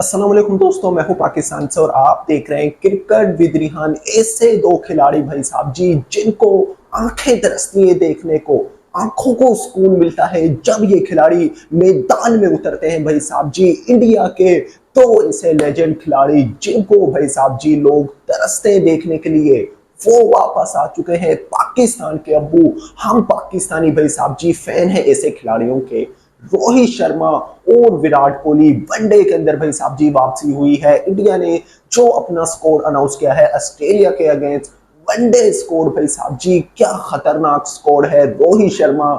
अस्सलाम वालेकुम दोस्तों, मैं हूं पाकिस्तान से और आप देख रहे हैं क्रिकेट विद रिहान। ऐसे दो खिलाड़ी भाई साहब जी जिनको आंखें तरसती है देखने को, आंखों को सुकून मिलता है जब ये खिलाड़ी मैदान में उतरते हैं भाई साहब जी। इंडिया के दो ऐसे लेजेंड खिलाड़ी जिनको भाई साहब जी लोग तरसते हैं देखने के लिए, वो वापस आ चुके हैं पाकिस्तान के अब्बू। हम पाकिस्तानी भाई साहब जी फैन है ऐसे खिलाड़ियों के। रोहित शर्मा और विराट कोहली वनडे के अंदर भाई साहब जी वापसी हुई है। इंडिया ने जो अपना स्कोर अनाउंस किया है ऑस्ट्रेलिया के अगेंस्ट, वनडे स्कोर भाई साहब जी क्या खतरनाक स्कोर है। रोहित शर्मा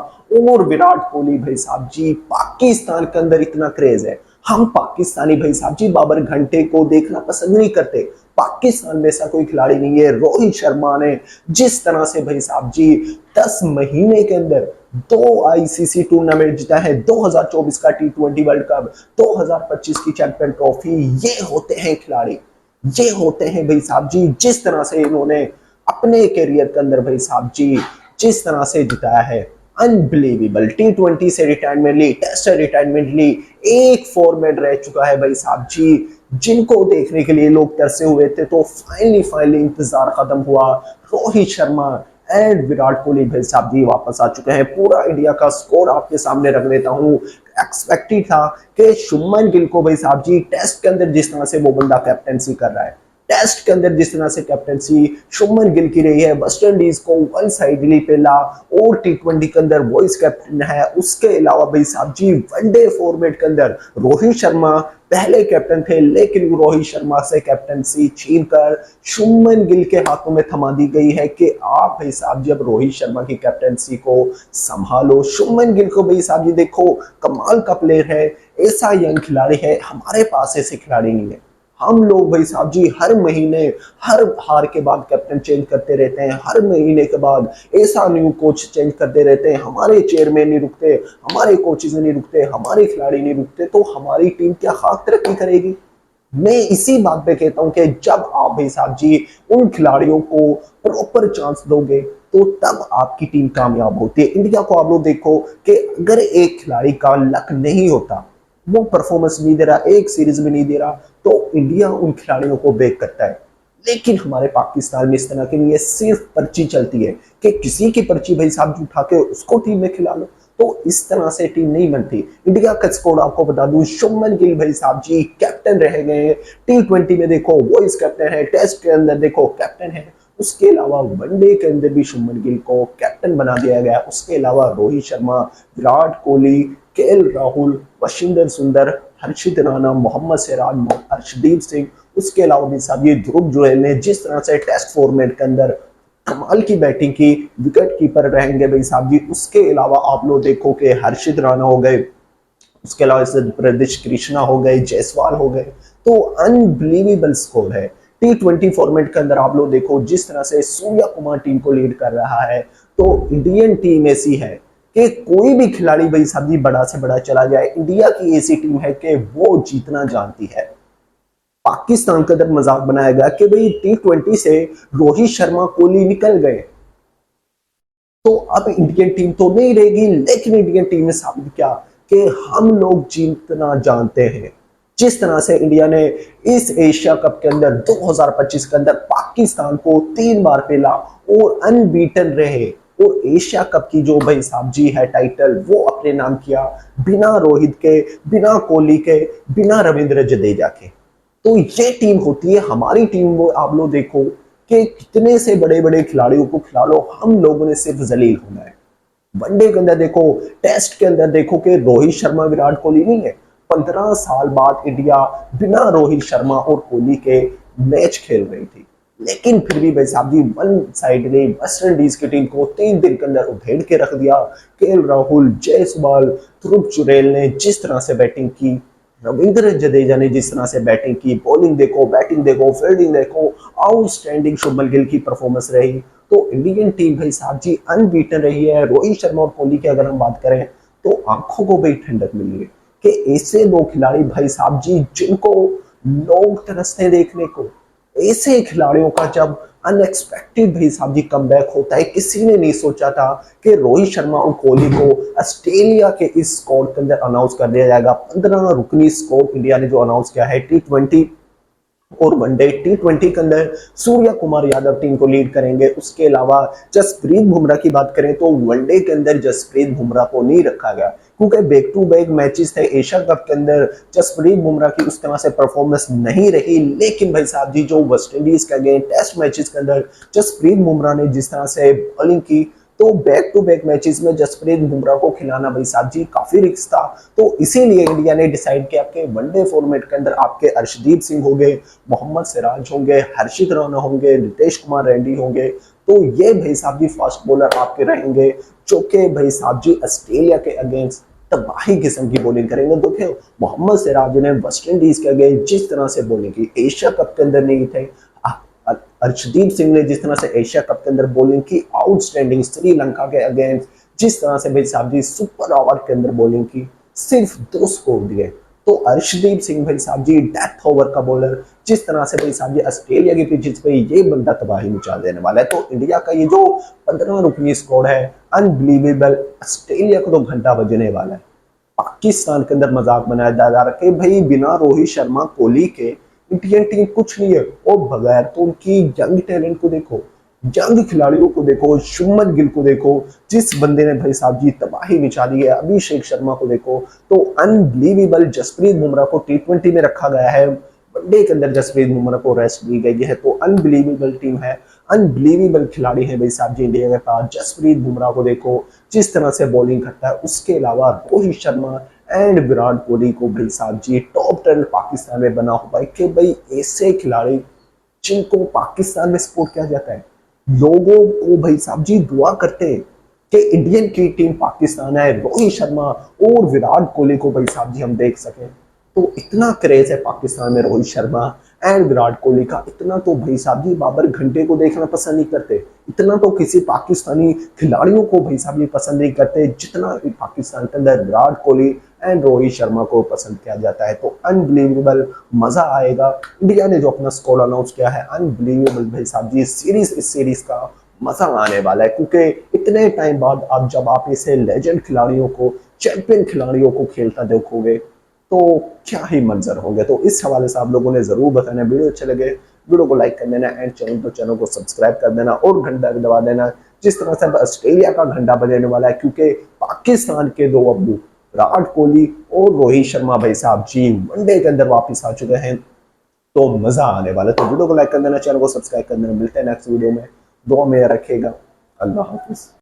और विराट कोहली भाई साहब जी, पाकिस्तान के अंदर इतना क्रेज है। हम पाकिस्तानी भाई साहब जी बाबर घंटे को देखना पसंद नहीं करते। पाकिस्तान में ऐसा कोई खिलाड़ी नहीं है। रोहित शर्मा ने जिस तरह से भाई साहब जी 10 महीने के अंदर दो आईसीसी टूर्नामेंट जीता है, 2024 का टी20 वर्ल्ड कप, 2025 की चैंपियन ट्रॉफी, ये होते हैं खिलाड़ी, ये होते हैं भाई साहब जी। जिस तरह से इन्होंने अपने करियर के अंदर भाई साहब जी जिस तरह से जिताया है, अनबिलीवेबल। टी20 से रिटायरमेंट ली, टेस्ट से रिटायरमेंट ली, एक फॉर्मेट रह चुका है भाई साहब जी जिनको देखने के लिए लोग तरसे हुए थे। तो फाइनली इंतजार खत्म हुआ। रोहित शर्मा एंड विराट कोहली भाई साहब जी वापस आ चुके हैं। पूरा इंडिया का स्कोर आपके सामने रख देता हूं। एक्सपेक्टेड था कि शुभमन गिल को भाई साहब जी टेस्ट के अंदर जिस तरह से वो बंदा कैप्टनसी कर रहा है, टेस्ट के अंदर जिस तरह से कैप्टनसी शुभमन गिल की रही है, वेस्ट इंडीज को वन साइडली पहला, और टी20 के अंदर वॉइस कैप्टन है। उसके अलावा भाई साहब जी वनडे फॉर्मेट के अंदर रोहित शर्मा पहले कैप्टन थे, लेकिन रोहित शर्मा से कैप्टनसी छीनकर शुभमन गिल के हाथों में थमा दी गई है कि आप भाई साहब जी अब रोहित शर्मा की कैप्टनसी को संभालो। शुभमन गिल को भाई साहब जी देखो, कमाल का प्लेयर है, ऐसा यंग खिलाड़ी है। हमारे पास ऐसे खिलाड़ी नहीं है। हम लोग भाई साहब जी हर महीने, हर हार के बाद कैप्टन चेंज करते रहते हैं, हर महीने के बाद ऐसा न्यू कोच चेंज करते रहते हैं। हमारे चेयरमैन नहीं रुकते, हमारे कोचेज नहीं रुकते, हमारे खिलाड़ी नहीं रुकते, तो हमारी टीम क्या खाक तरक्की करेगी। मैं इसी बात पे कहता हूं कि जब आप भाई साहब जी उन खिलाड़ियों को प्रॉपर चांस दोगे तो तब आपकी टीम कामयाब होती है। इंडिया को आप लोग देखो कि अगर एक खिलाड़ी का लक नहीं होता, वो परफॉर्मेंस नहीं दे रहा, एक सीरीज में नहीं दे रहा, तो इंडिया उन खिलाड़ियों को बेक करता है। लेकिन हमारे पाकिस्तान में इस तरह की नहीं है। सिर्फ पर्ची चलती है कि किसी की पर्ची भाई साहब जी उठा के उसको टीम में खिला लो, तो इस तरह से टीम नहीं बनती। इंडिया का स्कोर आपको बता दूं, शुभमन गिल भाई साहब जी कैप्टन रह गए। टी20 में देखो वाइस कैप्टन है, टेस्ट के अंदर देखो कैप्टन है। उसके अलावा वनडे के अंदर भी शुभमन गिल को कैप्टन बना दिया गया। उसके अलावा रोहित शर्मा, विराट कोहली, केएल राहुल, वशिंदर सुंदर, हर्षित राणा, मोहम्मद सिराज, अर्शदीप सिंह, उसके अलावा भी साहब ये ध्रुव जुरैल ने जिस तरह से टेस्ट फॉर्मेट के अंदर कमाल की बैटिंग की, विकेट कीपर रहेंगे भाई साहब जी। उसके अलावा आप लोग देखो कि हर्षित राणा हो गए, उसके अलावा प्रदिश कृष्णा हो गए, जायसवाल हो गए, तो अनबिलीवेबल स्कोर है। टी20 फॉर्मेट के अंदर आप लोग देखो जिस तरह से सूर्या कुमार टीम को लीड कर रहा है। तो इंडियन टीम ऐसी है कि कोई भी खिलाड़ी भाई साहब जी बड़ा से बड़ा चला जाए, इंडिया की ऐसी टीम है कि वो जीतना जानती है। पाकिस्तान के अंदर मजाक बनाया गया कि भाई टी20 से रोहित शर्मा, कोहली निकल गए तो अब इंडियन टीम तो नहीं रहेगी, लेकिन इंडियन टीम ने साबित किया कि हम लोग जीतना जानते हैं। जिस तरह से इंडिया ने इस एशिया कप के अंदर 2025 के अंदर पाकिस्तान को 3 बार पेला और अनबीटन रहे, और एशिया कप की जो भाई साहब जी है टाइटल वो अपने नाम किया, बिना रोहित के, बिना कोहली के, बिना रविंद्र जडेजा के। तो ये टीम होती है हमारी टीम। वो आप लोग देखो कि कितने से बड़े बड़े खिलाड़ियों को खिला लो, हम लोगों ने सिर्फ जलील होना है। वनडे के अंदर देखो, टेस्ट के अंदर देखो कि रोहित शर्मा, विराट कोहली नहीं है। 15 साल बाद इंडिया बिना रोहित शर्मा और कोहली के मैच खेल रही थी, लेकिन फिर भी भाई साहब जी वन साइड ने वेस्ट इंडीज की टीम को 3 दिन के अंदर उधेड़ के रख दिया। केएल राहुल, जायसवाल, ध्रुव जुरैल ने जिस तरह से बैटिंग की, रविंद्र जडेजा ने जिस तरह से बैटिंग की, बॉलिंग देखो, बैटिंग देखो, फील्डिंग देखो, आउटस्टैंडिंग शुभमन गिल की परफॉर्मेंस रही। तो इंडियन टीम भाई साहब जी अनबीटन रही है। रोहित शर्मा और कोहली की अगर हम बात करें तो आंखों को भी ठंडक मिली है कि ऐसे दो खिलाड़ी भाई साहब जी जिनको लोग तरसते देखने को, ऐसे खिलाड़ियों का जब अनएक्सपेक्टेड भाई साहब जी कमबैक होता है, किसी ने नहीं सोचा था कि रोहित शर्मा और कोहली को ऑस्ट्रेलिया के इस स्क्वाड के अंदर अनाउंस कर दिया जाएगा। 15 रुकनी स्क्वाड इंडिया ने जो अनाउंस किया है T20 और वनडे। T20 के अंदर सूर्या कुमार यादव टीम को लीड करेंगे। उसके अलावा जसप्रीत बुमराह की बात करें तो वनडे के अंदर जसप्रीत बुमराह को नहीं रखा गया क्योंकि बैक टू बैक मैचेस थे एशिया कप के अंदर। जसप्रीत बुमराह की उस तरह से परफॉर्मेंस नहीं रही, लेकिन भाई साहब जी जो वेस्ट इंडीज के अगेंस्ट टेस्ट मैचेस के अंदर जसप्रीत बुमराह ने जिस तरह से बॉलिंग की, तो बैक टू बैक मैचेस में जसप्रीत बुमराह को खिलाना भाई साहब जी काफी रिस्क था। तो इसीलिए इंडिया ने डिसाइड किया कि वनडे फॉर्मेट के अंदर आपके अर्शदीप सिंह होंगे, मोहम्मद सिराज होंगे, हर्षित राणा होंगे, नितेश कुमार रेड्डी होंगे। तो ये भाई साहब जी फास्ट बॉलर आपके रहेंगे जो कि भाई साहब जी ऑस्ट्रेलिया के अगेंस्ट तबाही किस्म की बॉलिंग करेंगे। देखिए मोहम्मद सिराज ने वेस्ट इंडीज के अगेंस्ट जिस तरह से बॉलिंग की, एशिया कप के अंदर नहीं थे। अर्शदीप सिंह ने जिस तरह से एशिया कप के अंदर बॉलिंग की आउटस्टैंडिंग, श्रीलंका के अगेंस्ट जिस तरह से भाई साहब जी सुपर ओवर के अंदर बॉलिंग की, सिर्फ 2 स्कोर दिए। तो अर्शदीप सिंह भाई साहब जी डेथ ओवर का बॉलर, जिस तरह से भाई साहब जी ऑस्ट्रेलिया की पिचेस पे ये बंदा तबाही मचा देने वाला है। तो इंडिया का ये जो 15 रुकनी स्क्वाड है अनबिलीवेबल। ऑस्ट्रेलिया को तो घंटा बजने वाला है। पाकिस्तान के अंदर मजाक बनाया जा रहा है कि भाई बिना रोहित शर्मा कोहली के इंडियन टीम कुछ नहीं है। और बगैर तो उनकी यंग टैलेंट को देखो, यंग खिलाड़ियों को देखो, शुभमन गिल को देखो, जिस बंदे ने भाई साहब जी तबाही मचा दी है, अभिषेक शर्मा को देखो, तो अनबिलीवेबल। जसप्रीत बुमराह को T20 में रखा गया है, वनडे के अंदर जसप्रीत बुमराह को रेस्ट दी गई है। तो अनबिलीवेबल टीम है, अनबिलीवेबल खिलाड़ी है भाई साहब जी इंडिया के पास। जसप्रीत बुमराह को देखो जिस तरह से बॉलिंग करता है, उसके अलावा रोहित शर्मा एंड विराट कोहली को भाई साहब जी टॉप टैलेंट पाकिस्तान में बना हुआ है कि भाई ऐसे खिलाड़ी जिनको पाकिस्तान में सपोर्ट किया जाता है, लोगों को भाई साहब जी दुआ करते हैं कि इंडियन की टीम पाकिस्तान है, रोहित शर्मा और विराट कोहली को भाई साहब जी हम देख सकें। तो इतना क्रेज है पाकिस्तान में रोहित शर्मा एंड विराट कोहली का, इतना तो भाई साहब जी बाबर घंटे को देखना पसंद नहीं करते, इतना तो किसी पाकिस्तानी खिलाड़ियों को भाई साहब जी पसंद नहीं करते जितना पाकिस्तान के अंदर विराट कोहली एंड रोहित शर्मा को पसंद किया जाता है। तो अनबिलीवेबल मजा आएगा। इंडिया ने जो अपना स्क्वाड अनाउंस किया है अनबिलीवेबल भाई साहब जी। इस सीरीज का मजा आने वाला है क्योंकि इतने टाइम बाद अब जब आप ऐसे लेजेंड खिलाड़ियों को, चैंपियन खिलाड़ियों को खेलता देखोगे तो क्या ही मंजर होंगे। तो इस हवाले से आप लोगों ने जरूर बताना। वीडियो अच्छे लगे वीडियो को लाइक कर देना एंड चैनल को सब्सक्राइब कर देना और घंटा दबा देना। जिस तरह से ऑस्ट्रेलिया का घंटा बजने वाला है क्योंकि पाकिस्तान के 2 अब्बू विराट कोहली और रोहित शर्मा भाई साहब जी वनडे के अंदर वापस आ चुके हैं। तो मजा आने वाला है। तो वीडियो को लाइक कर देना, चैनल को सब्सक्राइब कर देना। मिलते हैं नेक्स्ट वीडियो में। दुआ में रखेगा। अल्लाह हाफिज।